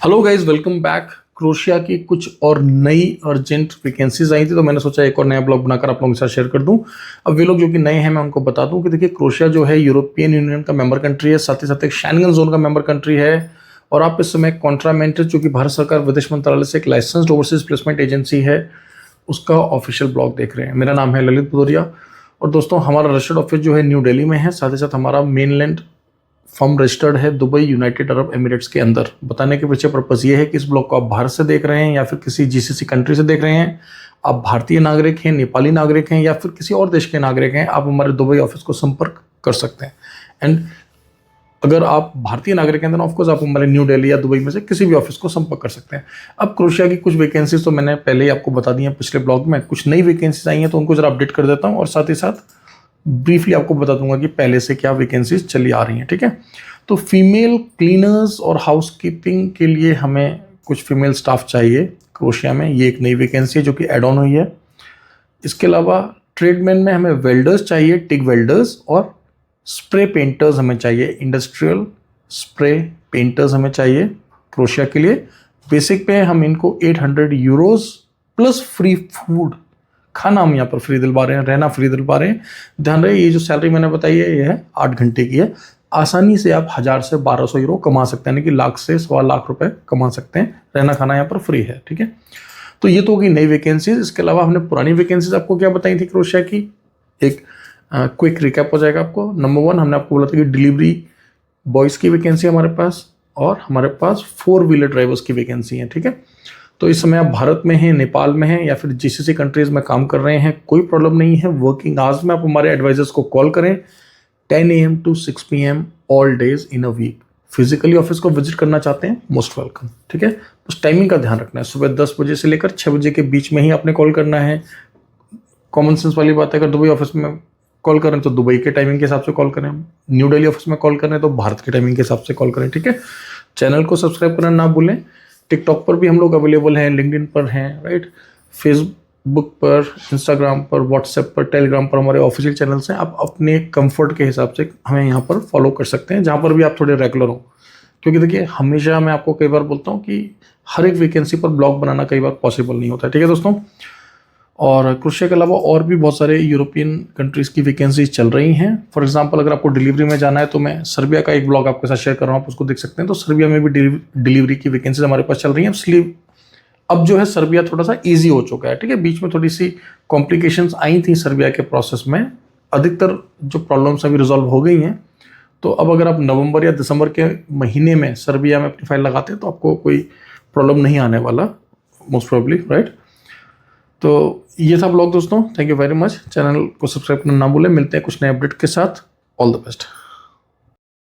Hello guys, welcome back. Crochet की कुछ और नई अर्जेंट वैकेंसीज आई थी, तो मैंने सोचा एक और नया ब्लॉग बनाकर आप लोगों के साथ शेयर कर दूं। अब वे लोग जो कि नए हैं, मैं उनको बता दूं कि देखिए, क्रोशिया जो है यूरोपियन यूनियन का मेंबर कंट्री है, साथ ही साथ एक शेंगन जोन का मेंबर कंट्री है। और आप इस समय कॉन्ट्रामेंटर, जो कि भारत सरकार विदेश मंत्रालय से एक लाइसेंस्ड ओवरसीज प्लेसमेंट एजेंसी है, उसका ऑफिशियल ब्लॉग देख रहे हैं। मेरा नाम है ललित भदौरिया और दोस्तों, हमारा रजिस्टर्ड ऑफिस जो है न्यू दिल्ली में है। साथ ही साथ हमारा मेनलैंड फर्म रजिस्टर्ड है दुबई, यूनाइटेड अरब एमिरेट्स के अंदर। बताने के पीछे पर्पज़ ये है कि इस ब्लॉग को आप भारत से देख रहे हैं या फिर किसी जीसीसी कंट्री से देख रहे हैं, आप भारतीय नागरिक हैं, नेपाली नागरिक हैं या फिर किसी और देश के नागरिक हैं, आप हमारे दुबई ऑफिस को संपर्क कर सकते हैं। एंड अगर आप भारतीय नागरिक हैं तो ऑफकोर्स आप हमारे न्यू दिल्ली या दुबई में से किसी भी ऑफिस को संपर्क कर सकते हैं। अब क्रोशिया की कुछ वैकेंसीज तो मैंने पहले ही आपको बता दी हैं पिछले ब्लॉग में। कुछ नई वैकेंसीज आई हैं तो उनको जरा अपडेट कर देता हूँ और साथ ही साथ ब्रीफली आपको बता दूंगा कि पहले से क्या वैकेंसीज चली आ रही हैं। ठीक है, तो फीमेल क्लीनर्स और हाउसकीपिंग के लिए हमें कुछ फीमेल स्टाफ चाहिए क्रोशिया में। ये एक नई वैकेंसी है जो कि एड ऑन हुई है। इसके अलावा ट्रेडमैन में हमें वेल्डर्स चाहिए, टिग वेल्डर्स, और स्प्रे पेंटर्स हमें चाहिए, इंडस्ट्रियल स्प्रे पेंटर्स हमें चाहिए क्रोशिया के लिए। बेसिक पे हम इनको 800 यूरोज प्लस फ्री फूड, खाना हम यहाँ पर फ्री दिलवा रहे हैं, रहना फ्री दिलवा रहे हैं। ध्यान रहे, ये जो सैलरी मैंने बताई है ये है 8 घंटे की है। आसानी से आप 1000 से 1200 यूरो कमा सकते हैं, यानी कि लाख से 1.25 लाख रुपए कमा सकते हैं। रहना खाना यहाँ पर फ्री है। ठीक है, तो ये तो होगी नई वैकेंसीज। इसके अलावा हमने पुरानी वैकेंसीज आपको क्या बताई थी क्रोशिया की, एक क्विक रिकैप हो जाएगा आपको। नंबर 1, हमने आपको बोला था कि डिलीवरी बॉयज़ की वैकेंसी हमारे पास, और हमारे पास 4 व्हीलर ड्राइवर्स की वैकेंसी है। ठीक है, तो इस समय आप भारत में हैं, नेपाल में हैं या फिर जीसीसी कंट्रीज में काम कर रहे हैं, कोई प्रॉब्लम नहीं है। वर्किंग आवर्स में आप हमारे एडवाइजर्स को कॉल करें 10 AM to 6 PM all days in a week. Physically office को विजिट करना चाहते हैं, मोस्ट वेलकम। ठीक है, बस टाइमिंग का ध्यान रखना है, सुबह 10 बजे से लेकर 6 बजे के बीच में ही आपने कॉल करना है। कॉमन सेंस वाली बात है, अगर दुबई ऑफिस में कॉल करें तो दुबई के टाइमिंग के हिसाब से कॉल करें, न्यू दिल्ली ऑफिस में कॉल करें तो भारत के टाइमिंग के हिसाब से कॉल करें। ठीक है, चैनल को सब्सक्राइब करना ना भूलें। टिकटॉक पर भी हम लोग अवेलेबल हैं, लिंक्डइन पर हैं, राइट, फेसबुक पर, इंस्टाग्राम पर, व्हाट्सएप पर, टेलीग्राम पर हमारे ऑफिशियल चैनल्स हैं। आप अपने कंफर्ट के हिसाब से हमें यहाँ पर फॉलो कर सकते हैं, जहाँ पर भी आप थोड़े रेगुलर हो। क्योंकि देखिए, हमेशा मैं आपको कई बार बोलता हूँ कि हर एक वैकेंसी पर ब्लॉग बनाना कई बार पॉसिबल नहीं होता है। ठीक है दोस्तों, और क्रोशिया के अलावा और भी बहुत सारे यूरोपियन कंट्रीज़ की वैकेंसीज चल रही हैं। फॉर एग्जांपल, अगर आपको डिलीवरी में जाना है तो मैं सर्बिया का एक ब्लॉग आपके साथ शेयर कर रहा हूँ, आप उसको देख सकते हैं। तो सर्बिया में भी डिलीवरी की वैकेंसीज हमारे पास चल रही हैं। इसलिए अब जो है सर्बिया थोड़ा सा ईजी हो चुका है। ठीक है, बीच में थोड़ी सी कॉम्प्लिकेशंस आई थी सर्बिया के प्रोसेस में, अधिकतर जो प्रॉब्लम्स अभी रिजॉल्व हो गई हैं। तो अब अगर आप नवंबर या दिसंबर के महीने में सर्बिया में अपनी फाइल लगाते हैं तो आपको कोई प्रॉब्लम नहीं आने वाला, मोस्ट प्रोबेबली, राइट। तो ये था ब्लॉग दोस्तों, thank you very much. Channel को सब्सक्राइब करना ना भूलें। मिलते हैं कुछ नए अपडेट के साथ। All the best.